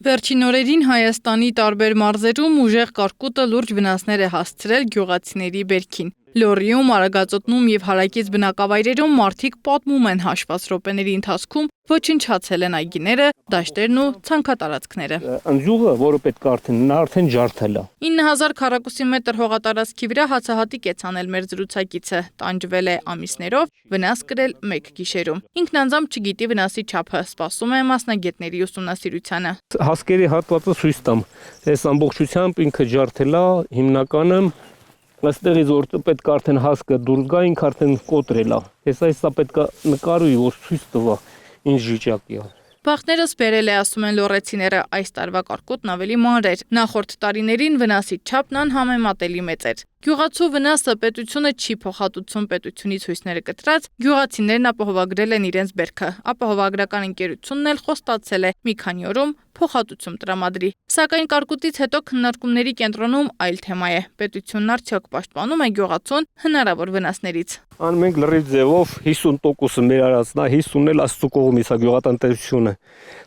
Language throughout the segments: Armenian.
Վերջին օրերին Հայաստանի տարբեր մարզերում ուժեղ կարկուտը լուրջ վնասներ է հասցրել գյուղացիների բերքին։ Լոռիում, Արագածոտնում եւ հարակից բնակավայրերում մարդիկ պատմում են հաշված րոպեների ընթացքում ոչնչացել են այգիները, դաշտերն ու ցանքատարածքները։ Ընձյուղը, որը պետք է նա արդեն ջարդել է։ 9000 քառակուսի մետր հողատարածքի վրա հացահատիկ է ցանել մեր զրուցակիցը, տանջվել է ամիսներով, վնաս կրել մեկ գիշերում։ Ինքն անձամբ չգիտի վնասի չափը, սպասում է մասնագետների ուսումնասիրությանը։ Հասկերի հատվածը ցույց տամ։ Այս ամբողջությամբ ինքը ջարդել է, հիմնականը այստեղից որ պետք է արդեն հասկը դուրս գա, ինքը արդեն կոտրել է։ Հեսա պետք է նկարուի, որ ցույց տվա ինչ վիճակի է։ Բախներս բերել է, ասում են լոռեցիները, այս տարվա կարկուտն ավելի մանր էր։ Նախորդ տարիներին վնասի չափն անհամեմատելի մեծ էր։ Գյուղացու վնասը պետությունը չի փոխհատուցում, պետությունից հույսները կտրած, գյուղացիներն ապահովագրել են իրենց բերքը։ Ապահովագրական ընկերությունն էլ խոստացել է մի քանի օրում փոխհատուցում տրամադրի։ Սակայն կարկուտից հետո քննարկումների կենտրոնում այլ թեմա է։ Պետությունն արդյոք պաշտպանում է գյուղացուն հնարավոր վնասներից։ Մենք լրիվ ձևով 50%-ը մեր արածնա, 50-ն էլ Աստծո կողմից է գյուղատնտեսությունը։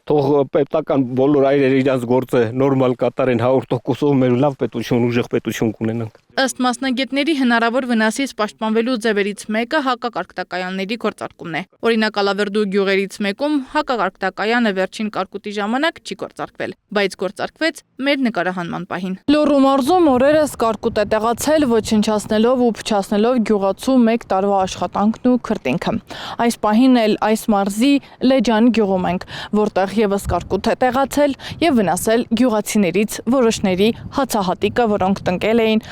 Թող պետական բոլոր այրերը իրենց գործը նորմալ կատարեն 100%-ով մեր լավ պետություն, ուժեղ պետություն կունենանք։ Ըստ մասնագետների հնարավոր վնասից պաշտպանվելու ձևերից մեկը հակակարկտակայանների գործարկումն է։ Օրինակ Ալավերդու գյուղերից մեկում հակակարկտակայանը վերջին կարկուտի ժամանակ չի գործարկվել, բայց գործարկվեց մեր նկարահանման պահին։ Լոռու մարզում օրերս կարկուտ է տեղացել, ոչնչացնելով ու փչացնելով գյուղացու 1 տարվա աշխատանքն ու քրտինքը։ Այս պահին էլ այս մարզի Լեջան գյուղում ենք, որտեղ եւս կարկուտ է տեղացել եւ վնասել գյուղացիներից որոշների հացահատիկը, որոնք տնկել էին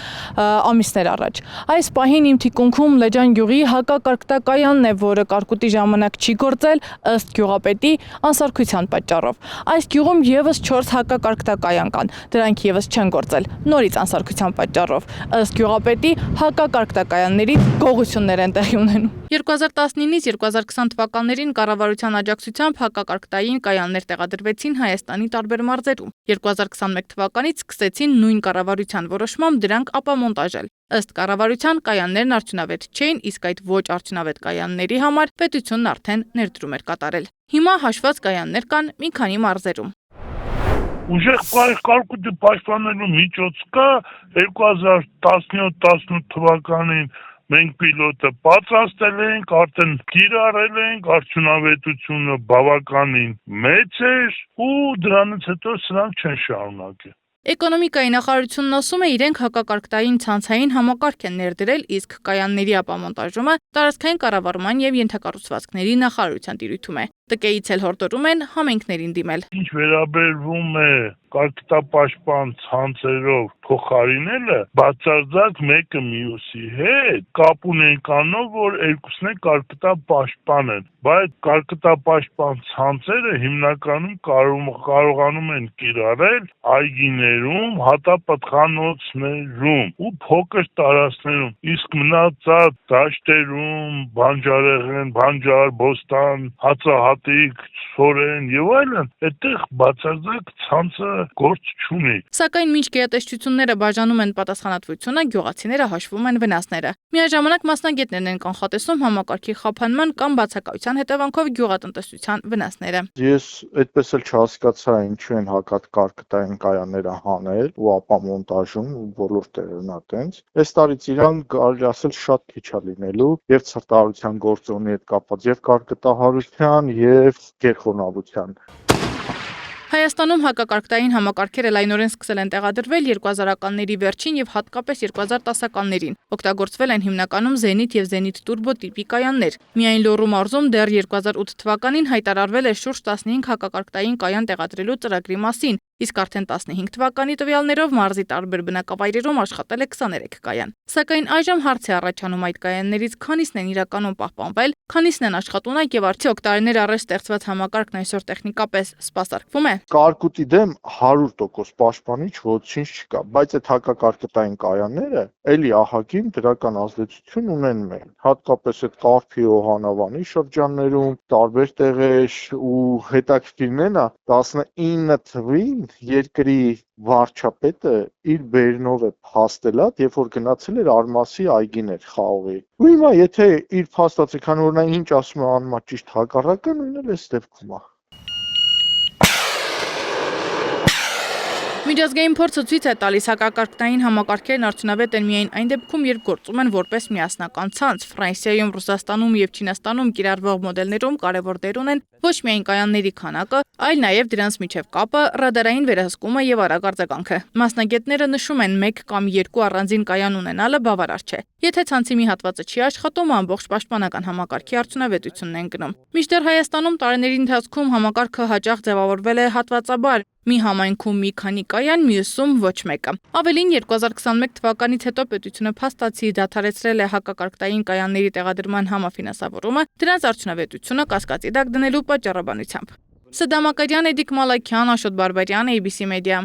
ամիսներ առաջ։ Այս պահին իմ թիկունքում Լեջան գյուղի հակակարկտակայանն է, որը կարկուտի ժամանակ չի գործել ըստ գյուղապետի անսարքության պատճառով։ Այս գյուղում եւս 4 հակակարկտակայան կան, դրանք եւս չեն գործել նորից անսարքության պատճառով։ Ըստ գյուղապետի հակակարկտակայաններից գողություններ են տեղի ունենում։ 2019-ից 2020 թվականներին կառավարության աջակցությամբ հակակարկտային կայաններ տեղադրվեցին Հայաստանի տարբեր մարզերում։ 2021 թվականից սկսեցին նույն կառավարության որոշմամբ դրանք ապամոնտաժել։ Ըստ կառավարության կայաններն արդյունավետ չէին, իսկ այդ ոչ արդյունավետ կայանների համար պետությունն արդեն ներդրում էր կատարել։ Հիմա հաշված կայաններ կան մի քանի մարզերում։ Ուժեղ կարկուտի պաշտպանելու միջոց կա 2017-18 թվականին մենք պիլոտը պատրաստել ենք, արդեն կիրառել ենք, արդյունավետությունը բավականին մեծ էր ու դրանից հետո սրանք չեն շարունակել։ Էկոնոմիկայի նախարարությունն ասում է, իրենք հակակարկտային ցանցային համակարգ են ներդրել, իսկ կայանների ապամոնտաժումը տարածքային կառավարման եւ ենթակառուցվածքների նախարարության տիրույթում է։ ՏԿ-ից էլ հորդորում են համենքներին դիմել։ Ինչ վերաբերվում է կարկտապաշտպան ցանցերով փոխարինելը, բացարձակ մեկը մյուսի հետ կապ ունենք անով, որ երկուսն է կարկտապաշտպան են, բայց կարկտապաշտպան ցանցերը հիմնականում կարողանում են կիրառել այգիներում, հատապտղանոցներում ու փոքր տարածքներում, իսկ մնացած դաշտերում, բանջարեղեն, բանջար, բոստան, հացահատիկ, սորեն եւ այլն, այդտեղ բացարձակ ցանցը գործ չունի։ Սակայն մինչ գերատեսչությունները բաժանում են պատասխանատվությունը, գյուղացիները հաշվում են վնասները։ Միաժամանակ մասնագետներն են կանխատեսում համակարգի խափանման կամ բացակայության հետևանքով գյուղատնտեսության վնասները։ Ես այդպես էլ չհասկացա ինչու են հակակարկտային կայանները հանել ու ապամոնտաժում բոլոր տեղերն այտենց։ Այս տարից իրան կարելի ասել շատ քիչ է լինելու եւ ցրտահարության գործոնի հետ կապված եւ կարկտահարության եւ գերխոնավության։ Հայաստանում հակակարկտային համակարգերը լայնորեն սկսել են տեղադրվել 2000-ականների վերջին եւ հատկապես 2010-ականներին։ Օգտագործվել են հիմնականում Zenit եւ Zenit Turbo տիպի կայաններ։ Միայն Լոռու մարզում դեռ 2008 թվականին հայտարարվել է շուրջ 15 հակակարկտային կայան տեղադրելու ծրագրի մասին, իսկ արդեն 15 թվականի տվյալներով մարզի տարբեր բնակավայրերում աշխատել է 23 կայան։ Սակայն այժմ հարց է առաջանում այդ կայաններից քանիսն են իրականում պահպանվել, քանիսն են աշխատունակ եւ արդյոք տարիներ առաջ ստեղծված համակարգն այսօր տեխնիկապես սպասարկվում է։ Կարկուտի դեմ 100% պաշտպանիչ ոչինչ չկա, բայց այդ հակակարկտային կայանները էլի ահագին դրական ազդեցություն ունեն մեզ, հատկապես այդ Կարփի ու Հանավանի շրջաններում, տարբեր տեղեր ու հետաքրքիրն է 19 թվին երկրի վարչապետը իր բերնով է փաստելատ, երբ որ գնացել էր Արմասի այգիներ խաղողի։ Ու հիմա եթե իր փաստացի, քանի որ նա ինչ ասում է անում է ճիշտ հակառակը, նույնն էլ էս դեպքում է։ Միջազգային փորձը ցույց է տալիս հակակարգտային համակարգերն արդյունավետ են միայն այն դեպքում, երբ գործում են որպես միասնական ցանց։ Ֆրանսիայում, Ռուսաստանում եւ Չինաստանում կիրառվող մոդելներում կարևոր դեր ունեն ոչ միայն կայանների քանակը, այլ նաեւ դրանց միջև կապը, ռադարային վերահսկումը եւ արագ արձագանքը։ Մասնագետները նշում են, 1 կամ 2 առանձին կայան ունենալը բավարար չէ։ Եթե ցանցի մի հատվածը չի աշխատում, ամբողջ պաշտպանական համակարգի արդյունավետությունն են գնում։ Մինչդեռ Հայաստանում տարիների ընթացքում համակարգը հաճախ ձևավորվել է հատվածաբար։ Մի համայնքում մի քանի կայան, մյուսում ոչ մեկը։ Ավելին 2021 թվականից հետո պետությունը փաստացի դադարեցրել է հակակարգտային կայանների տեղադրման համաֆինանսավորումը, դրանց արդյունավետությունը կասկածի տակ դնելու պատճառաբանությամբ։ Սդամակարյան, Էդիկ Մալաքյան, Աշոտ Բարբարյան, ABC Media։